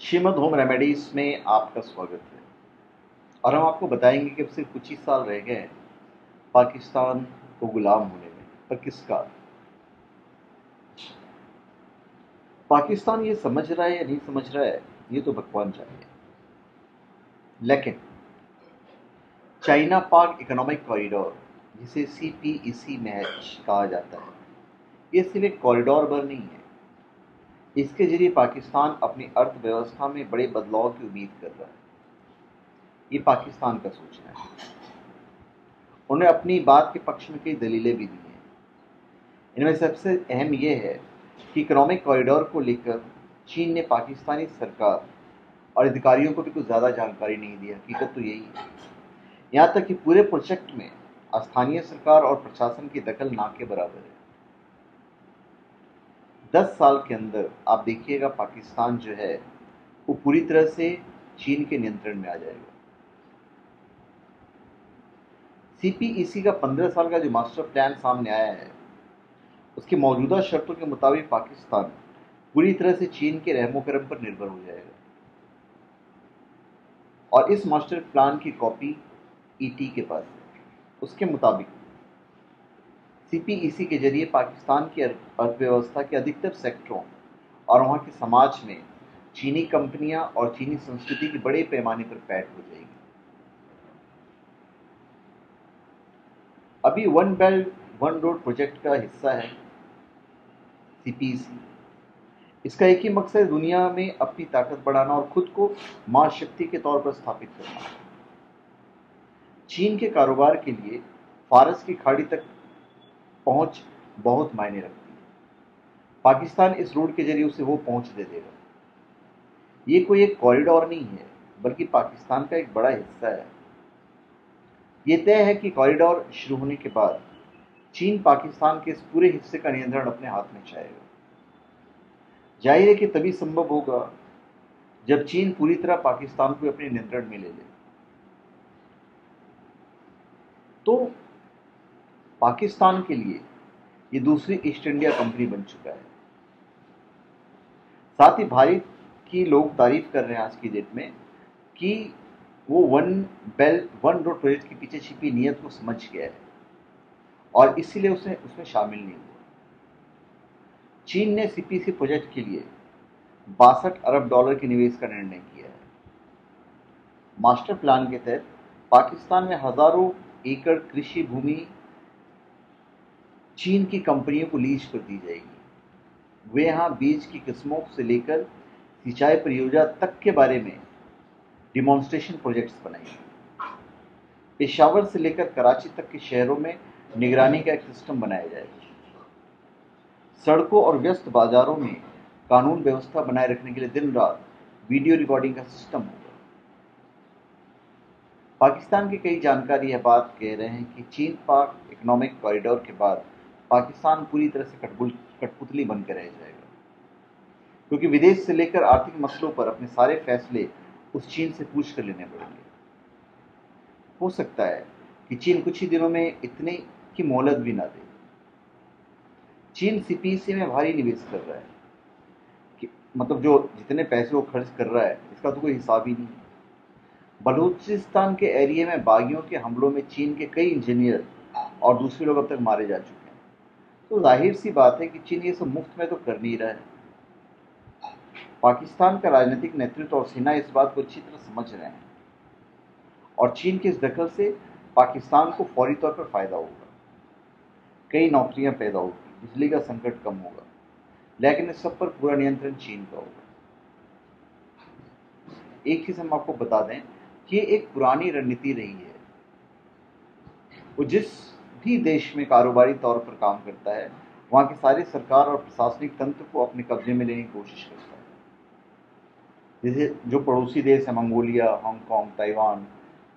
Shrimad home remedies में आपका स्वागत है। और हम आपको बताएंगे कि अब सिर्फ कुछ ही साल रह गए हैं पाकिस्तान को गुलाम होने में। पर किसका? पाकिस्तान ये समझ रहा है या नहीं समझ रहा है, ये तो भगवान जाने। लेकिन चाइना पाक इकोनॉमिक कॉरिडोर, जिसे CPEC मैच कहा जाता है, ये सिर्फ एक कॉरिडोर भर नहीं है। इसके जरिए पाकिस्तान अपनी अर्थव्यवस्था में बड़े बदलाव की उम्मीद कर रहा है। ये पाकिस्तान का सोचना है। उन्हें अपनी बात के पक्ष में कई दलीलें भी दी हैं। इनमें सबसे अहम यह है कि इकोनॉमिक कॉरिडोर को लेकर चीन ने पाकिस्तानी सरकार और अधिकारियों को भी कुछ ज़्यादा जानकारी नहीं दी। हकीकत तो यही है। यहाँ तक कि पूरे प्रोजेक्ट में स्थानीय सरकार और प्रशासन की दखल ना के बराबर है। 10 साल के अंदर आप देखिएगा पाकिस्तान जो है वो पूरी तरह से चीन के नियंत्रण में आ जाएगा। CPEC का 15 साल का जो मास्टर प्लान सामने आया है, उसकी मौजूदा शर्तों के मुताबिक पाकिस्तान पूरी तरह से चीन के रहमो करम पर निर्भर हो जाएगा। और इस मास्टर प्लान की कॉपी ET के पास है। उसके मुताबिक CPEC के जरिए पाकिस्तान की अर्थव्यवस्था के अधिकतर सेक्टरों और वहाँ के समाज में चीनी कंपनियां और चीनी संस्कृति की बड़े पैमाने पर पैठ हो जाएगी। अभी one belt one road project का हिस्सा है CPEC। इसका एक ही मकसद है, दुनिया में अपनी ताकत बढ़ाना और खुद को महाशक्ति के तौर पर स्थापित करना। चीन के कारोबार के लिए फारस की खाड़ी तक पहुंच बहुत मायने रखती है। पाकिस्तान इस रोड के जरिए उसे वो पहुंच दे देगा। ये कोई एक कॉरिडोर नहीं है, बल्कि पाकिस्तान का एक बड़ा हिस्सा है। ये तय है कि कॉरिडोर शुरू होने के बाद चीन पाकिस्तान के इस पूरे हिस्से का नियंत्रण अपने हाथ में चाहेगा। जाहिर है कि तभी संभव होगा जब चीन पूरी तरह पाकिस्तान को अपने नियंत्रण में ले ले। तो पाकिस्तान के लिए ये दूसरी ईस्ट इंडिया कंपनी बन चुका है। साथ ही भारत की लोग तारीफ कर रहे हैं आज की डेट में कि वो one belt one road project के पीछे छिपी नीयत को समझ गया है और इसीलिए उसमें शामिल नहीं हुआ। चीन ने CPEC प्रोजेक्ट के लिए 62 अरब डॉलर के निवेश का निर्णय किया है। मास्टर प्लान के तहत पाकिस्तान में हजारों एकड़ कृषि भूमि चीन की कंपनियों को लीज पर दी जाएगी। वे यहां बीज की किस्मों से लेकर सिंचाई परियोजना तक के बारे में डिमॉन्स्ट्रेशन प्रोजेक्ट्स बनाएंगे। पेशावर से लेकर कराची तक के शहरों में निगरानी का एक सिस्टम बनाया जाएगा। सड़कों और व्यस्त बाजारों में कानून व्यवस्था बनाए रखने के लिए दिन रात वीडियो रिकॉर्डिंग का सिस्टम होगा। पाकिस्तान के कई जानकारी यह बात कह रहे हैं कि चीन पाक इकोनॉमिक कॉरिडोर के बाद पाकिस्तान पूरी तरह से कठपुतली बनकर रह जाएगा, क्योंकि विदेश से लेकर आर्थिक मसलों पर अपने सारे फैसले उस चीन से पूछ कर लेने पड़ेंगे। हो सकता है कि चीन कुछ ही दिनों में इतने की मोहलत भी ना दे। चीन CPEC में भारी निवेश कर रहा है कि मतलब जो जितने पैसे वो खर्च कर रहा है इसका तो कोई हिसाब ही नहीं है। बलूचिस्तान के एरिया में बागियों के हमलों में चीन के कई इंजीनियर और दूसरे लोग अब तक मारे जा चुके हैं। तो जाहिर सी बात है कि चीन ये सब मुफ्त में तो कर नहीं रहा है। पाकिस्तान का राजनीतिक नेतृत्व और सेना इस बात को अच्छी तरह समझ रहे हैं और चीन की इस दखल से पाकिस्तान को फौरी तौर पर फायदा होगा। कई नौकरियां पैदा होगी, बिजली का संकट कम होगा, लेकिन इस सब पर पूरा नियंत्रण चीन का होगा। एक चीज हम आपको बता दें कि ये एक पुरानी रणनीति रही है। वो जिस भी देश में कारोबारी तौर पर काम करता है, वहां के सारे सरकार और प्रशासनिक तंत्र को अपने कब्जे में लेने की कोशिश करता है। जैसे जो पड़ोसी देश है मंगोलिया, हांगकांग, ताइवान,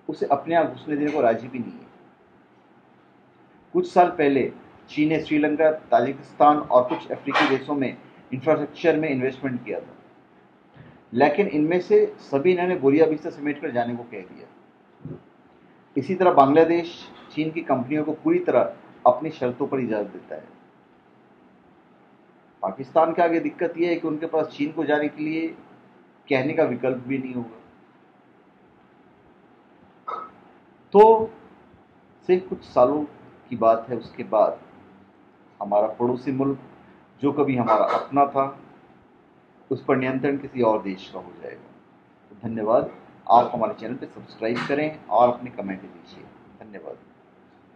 उसे अपने यहाँ घुसने देने को राजी भी नहीं है। कुछ साल पहले चीन ने श्रीलंका, ताजिकिस्तान और कुछ अफ्रीकी देशों में इंफ्रास्ट्रक्चर में इन्वेस्टमेंट किया था, लेकिन इनमें से सभी इन्होंने बोरिया बिस्तर समेट कर जाने को कह दिया। इसी तरह बांग्लादेश चीन की कंपनियों को पूरी तरह अपनी शर्तों पर इजाजत देता है। पाकिस्तान के आगे दिक्कत यह है कि उनके पास चीन को जाने के लिए कहने का विकल्प भी नहीं होगा। तो सिर्फ कुछ सालों की बात है, उसके बाद हमारा पड़ोसी मुल्क जो कभी हमारा अपना था, उस पर नियंत्रण किसी और देश का हो जाएगा। तो धन्यवाद। आप हमारे चैनल पर सब्सक्राइब करें और अपने कमेंट दीजिए। धन्यवाद।